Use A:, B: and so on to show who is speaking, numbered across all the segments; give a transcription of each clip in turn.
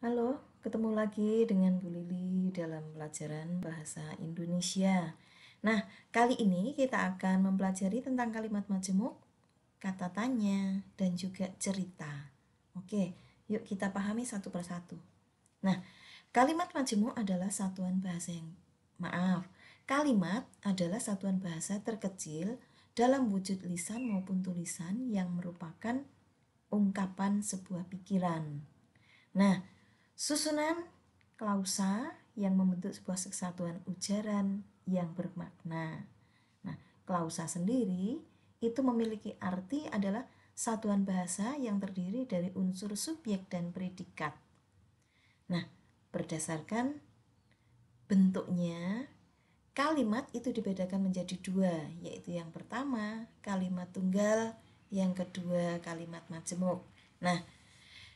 A: Halo, ketemu lagi dengan Bu Lili dalam pelajaran bahasa Indonesia. Nah, kali ini kita akan mempelajari tentang kalimat majemuk, kata tanya, dan juga cerita. Oke, yuk kita pahami satu persatu. Nah, kalimat majemuk adalah kalimat adalah satuan bahasa terkecil dalam wujud lisan maupun tulisan yang merupakan ungkapan sebuah pikiran. Nah, susunan klausa yang membentuk sebuah kesatuan ujaran yang bermakna. Nah, klausa sendiri itu memiliki arti adalah satuan bahasa yang terdiri dari unsur subjek dan predikat. Nah, berdasarkan bentuknya, kalimat itu dibedakan menjadi dua, yaitu yang pertama kalimat tunggal, yang kedua kalimat majemuk. Nah,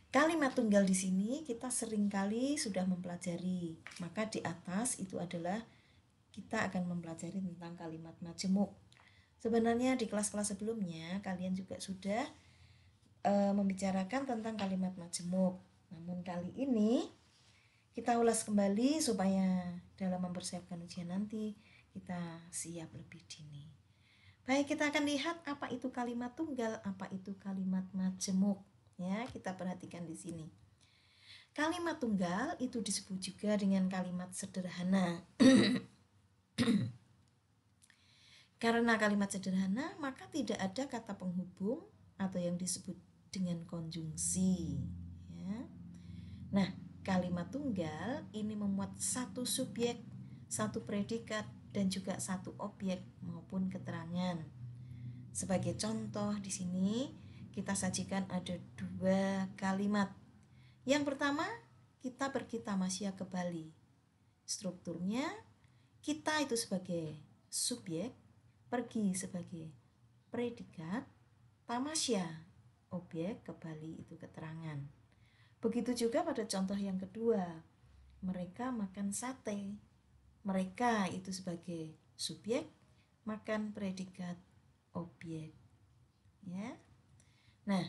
A: kalimat tunggal di sini kita seringkali sudah mempelajari. Maka di atas itu adalah kita akan mempelajari tentang kalimat majemuk. Sebenarnya di kelas-kelas sebelumnya kalian juga sudah membicarakan tentang kalimat majemuk. Namun kali ini kita ulas kembali supaya dalam mempersiapkan ujian nanti kita siap lebih dini. Baik, kita akan lihat apa itu kalimat tunggal, apa itu kalimat majemuk. Ya, kita perhatikan di sini. Kalimat tunggal itu disebut juga dengan kalimat sederhana. Karena kalimat sederhana, maka tidak ada kata penghubung atau yang disebut dengan konjungsi. Ya. Nah, kalimat tunggal ini memuat satu subjek, satu predikat, dan juga satu objek maupun keterangan. Sebagai contoh di sini kita sajikan ada dua kalimat. Yang pertama, kita pergi tamasya ke Bali. Strukturnya, kita itu sebagai subjek, pergi sebagai predikat, tamasya objek, ke Bali itu keterangan. Begitu juga pada contoh yang kedua, mereka makan sate. Mereka itu sebagai subjek, makan predikat, objek. Ya. Nah,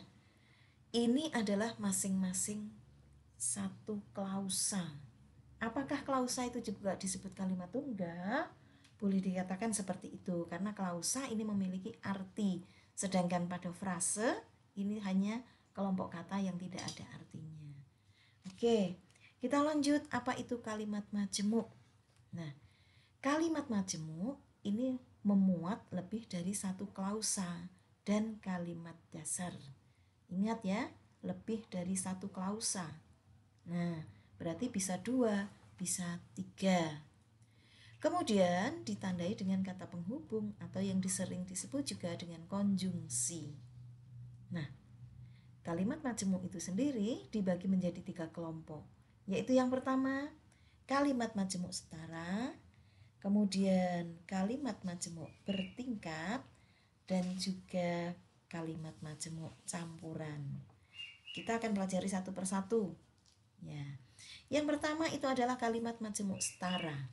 A: ini adalah masing-masing satu klausa. Apakah klausa itu juga disebut kalimat tunggal? Boleh dikatakan seperti itu karena klausa ini memiliki arti, sedangkan pada frase ini hanya kelompok kata yang tidak ada artinya. Oke, kita lanjut, apa itu kalimat majemuk? Nah, kalimat majemuk ini memuat lebih dari satu klausa dan kalimat dasar. Ingat ya, lebih dari satu klausa. Nah, berarti bisa dua, bisa tiga. Kemudian ditandai dengan kata penghubung atau yang sering disebut juga dengan konjungsi. Nah, kalimat majemuk itu sendiri dibagi menjadi tiga kelompok, yaitu yang pertama, kalimat majemuk setara, kemudian kalimat majemuk bertingkat, dan juga kalimat majemuk campuran. Kita akan pelajari satu persatu. Ya. Yang pertama itu adalah kalimat majemuk setara.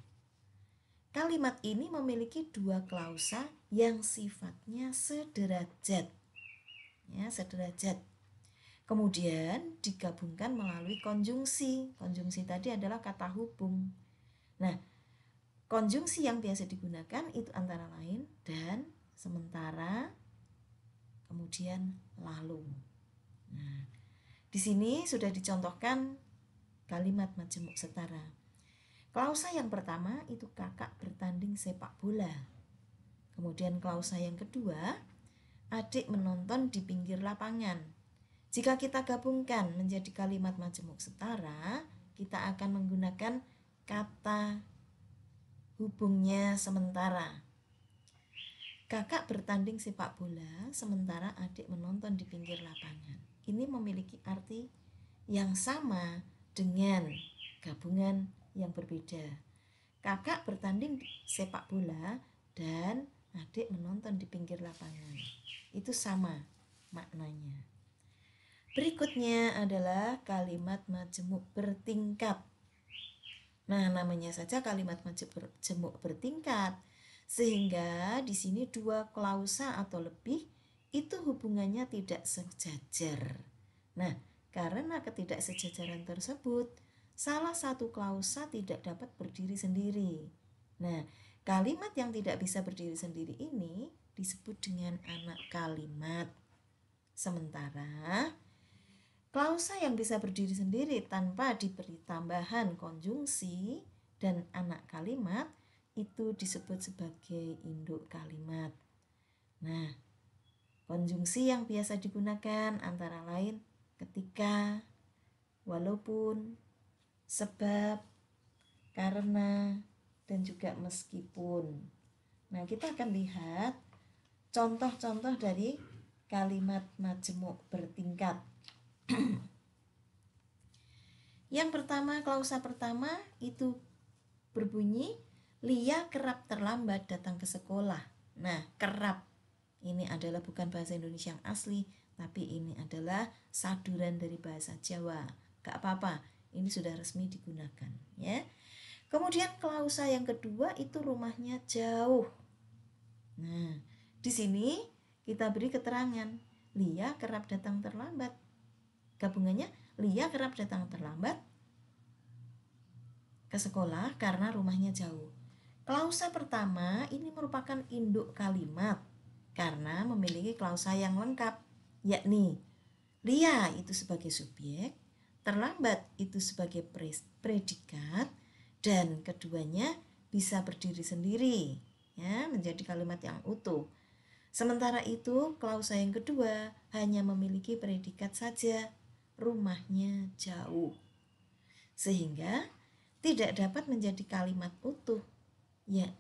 A: Kalimat ini memiliki dua klausa yang sifatnya sederajat. Ya, sederajat. Kemudian digabungkan melalui konjungsi. Konjungsi tadi adalah kata hubung. Nah, konjungsi yang biasa digunakan itu antara lain dan, sementara, kemudian lalu. Nah, di sini sudah dicontohkan kalimat majemuk setara. Klausa yang pertama itu kakak bertanding sepak bola. Kemudian klausa yang kedua, adik menonton di pinggir lapangan. Jika kita gabungkan menjadi kalimat majemuk setara, kita akan menggunakan kata hubungnya sementara. Kakak bertanding sepak bola, sementara adik menonton di pinggir lapangan. Ini memiliki arti yang sama dengan gabungan yang berbeda. Kakak bertanding sepak bola dan adik menonton di pinggir lapangan. Itu sama maknanya. Berikutnya adalah kalimat majemuk bertingkat. Nah, namanya saja kalimat majemuk bertingkat. Sehingga di sini dua klausa atau lebih itu hubungannya tidak sejajar. Nah, karena ketidaksejajaran tersebut, salah satu klausa tidak dapat berdiri sendiri. Nah, kalimat yang tidak bisa berdiri sendiri ini disebut dengan anak kalimat. Sementara klausa yang bisa berdiri sendiri tanpa diberi tambahan konjungsi dan anak kalimat itu disebut sebagai induk kalimat. Nah, konjungsi yang biasa digunakan antara lain ketika, walaupun, sebab, karena, dan juga meskipun. Nah, kita akan lihat contoh-contoh dari kalimat majemuk bertingkat. Yang pertama, klausa pertama itu berbunyi, Lia kerap terlambat datang ke sekolah. Nah, kerap ini adalah bukan bahasa Indonesia yang asli, tapi ini adalah saduran dari bahasa Jawa. Gak apa-apa, ini sudah resmi digunakan, ya. Kemudian klausa yang kedua itu rumahnya jauh. Nah, di sini kita beri keterangan, Lia kerap datang terlambat. Gabungannya, Lia kerap datang terlambat ke sekolah karena rumahnya jauh. Klausa pertama ini merupakan induk kalimat karena memiliki klausa yang lengkap, yakni Lia itu sebagai subjek, terlambat itu sebagai predikat, dan keduanya bisa berdiri sendiri, ya, menjadi kalimat yang utuh. Sementara itu, klausa yang kedua hanya memiliki predikat saja, rumahnya jauh, sehingga tidak dapat menjadi kalimat utuh. Ya.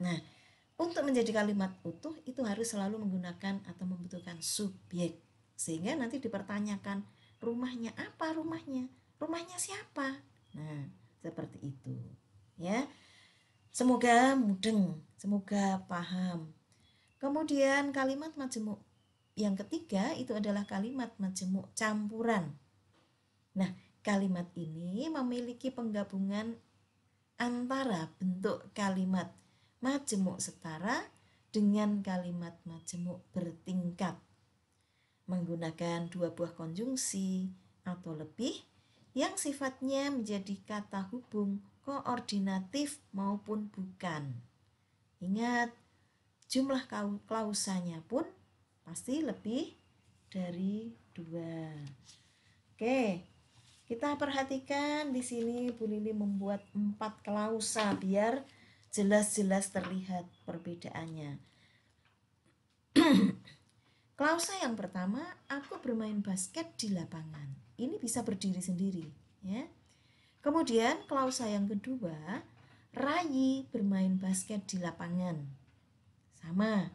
A: Nah, untuk menjadi kalimat utuh itu harus selalu menggunakan atau membutuhkan subjek. Sehingga nanti dipertanyakan, rumahnya apa rumahnya? Rumahnya siapa? Nah, seperti itu. Ya. Semoga mudeng, semoga paham. Kemudian kalimat majemuk yang ketiga itu adalah kalimat majemuk campuran. Nah, kalimat ini memiliki penggabungan antara bentuk kalimat majemuk setara dengan kalimat majemuk bertingkat, menggunakan dua buah konjungsi atau lebih yang sifatnya menjadi kata hubung koordinatif maupun bukan. Ingat, jumlah klausanya pun pasti lebih dari 2. Oke. Kita perhatikan di sini Bu Lili membuat 4 klausa biar jelas-jelas terlihat perbedaannya. Klausa yang pertama, aku bermain basket di lapangan. Ini bisa berdiri sendiri, ya. Kemudian klausa yang kedua, Rayi bermain basket di lapangan. Sama.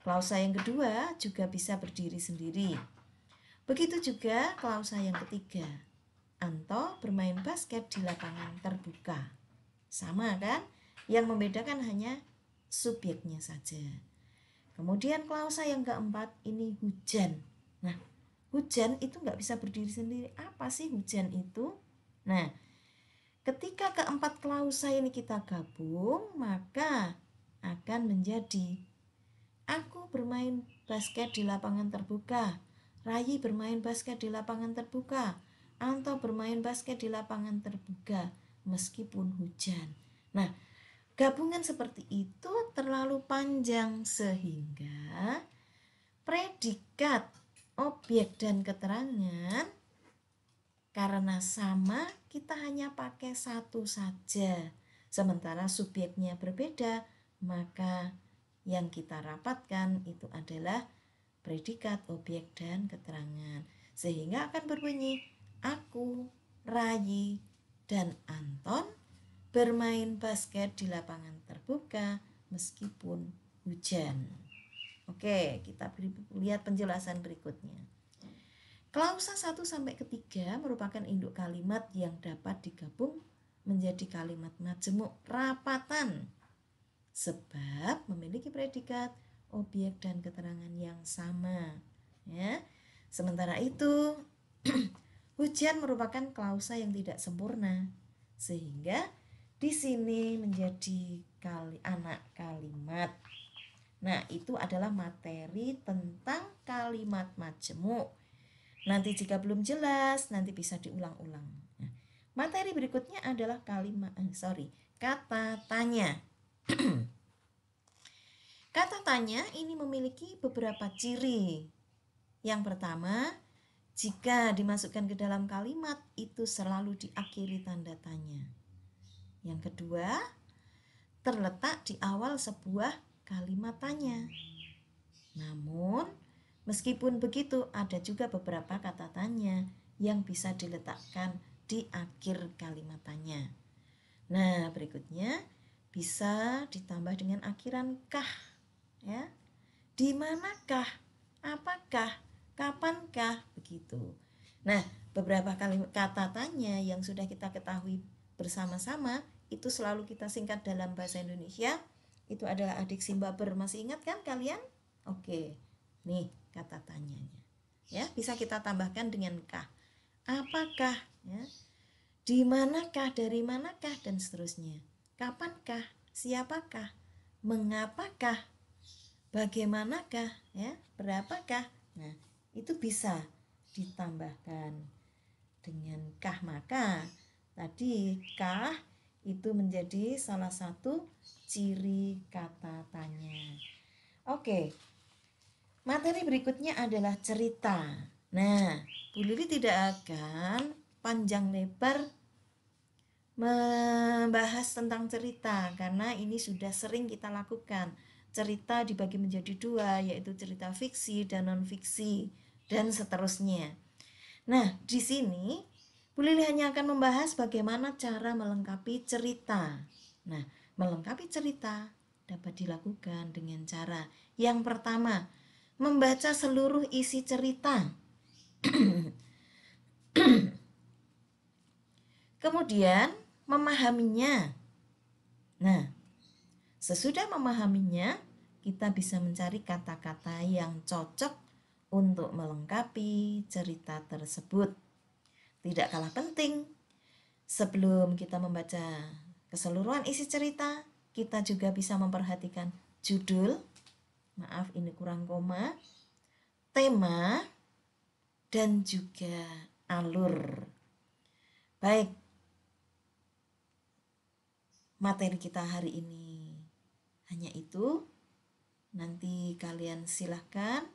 A: Klausa yang kedua juga bisa berdiri sendiri. Begitu juga klausa yang ketiga, Anto bermain basket di lapangan terbuka. Sama kan? Yang membedakan hanya subjeknya saja. Kemudian klausa yang keempat ini hujan. Nah, hujan itu nggak bisa berdiri sendiri. Apa sih hujan itu? Nah, ketika keempat klausa ini kita gabung, maka akan menjadi aku bermain basket di lapangan terbuka. Rayi bermain basket di lapangan terbuka. Anto bermain basket di lapangan terbuka meskipun hujan. Nah, gabungan seperti itu terlalu panjang sehingga predikat, objek, dan keterangan karena sama kita hanya pakai satu saja. Sementara subjeknya berbeda, maka yang kita rapatkan itu adalah predikat, objek, dan keterangan. Sehingga akan berbunyi, aku, Rayi, dan Anton bermain basket di lapangan terbuka meskipun hujan. Oke, kita lihat penjelasan berikutnya. Klausa 1 sampai 3 merupakan induk kalimat yang dapat digabung menjadi kalimat majemuk rapatan sebab memiliki predikat, objek, dan keterangan yang sama, ya. Sementara itu hujan merupakan klausa yang tidak sempurna, sehingga di sini menjadi anak kalimat. Nah, itu adalah materi tentang kalimat majemuk. Nanti jika belum jelas, nanti bisa diulang-ulang. Nah, materi berikutnya adalah kata tanya. Kata tanya ini memiliki beberapa ciri. Yang pertama, jika dimasukkan ke dalam kalimat itu selalu diakhiri tanda tanya. Yang kedua, terletak di awal sebuah kalimat tanya. Namun, meskipun begitu ada juga beberapa kata tanya yang bisa diletakkan di akhir kalimat tanya. Nah, berikutnya bisa ditambah dengan akhiran kah, ya. Di manakah? Apakah? Kapankah? Begitu. Nah, beberapa kata tanya yang sudah kita ketahui bersama-sama itu selalu kita singkat dalam bahasa Indonesia. Itu adalah adik Simbaber. Masih ingat kan kalian? Oke. Nih kata tanyanya. Ya, bisa kita tambahkan dengan kah. Apakah, ya? Di manakah, dari manakah, dan seterusnya. Kapankah, siapakah, mengapakah, bagaimanakah, ya, berapakah. Nah, itu bisa ditambahkan dengan kah. Maka tadi kah itu menjadi salah satu ciri kata tanya. Oke. Materi berikutnya adalah cerita. Nah, Bu Lili tidak akan panjang lebar membahas tentang cerita karena ini sudah sering kita lakukan. Cerita dibagi menjadi dua, yaitu cerita fiksi dan non-fiksi dan seterusnya. Nah, di sini Bu Lili hanya akan membahas bagaimana cara melengkapi cerita. Nah, melengkapi cerita dapat dilakukan dengan cara yang pertama, membaca seluruh isi cerita. Kemudian memahaminya. Nah, sesudah memahaminya, kita bisa mencari kata-kata yang cocok untuk melengkapi cerita tersebut. Tidak kalah penting, sebelum kita membaca keseluruhan isi cerita, kita juga bisa memperhatikan judul, maaf ini kurang koma, tema, dan juga alur. Baik, materi kita hari ini hanya itu. Nanti kalian silahkan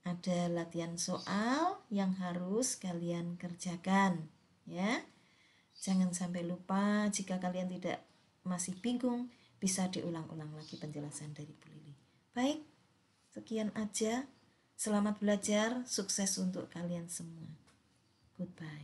A: ada latihan soal yang harus kalian kerjakan, ya. Jangan sampai lupa, jika kalian tidak masih bingung, bisa diulang-ulang lagi penjelasan dari Bu Lili. Baik, sekian aja. Selamat belajar, sukses untuk kalian semua. Goodbye.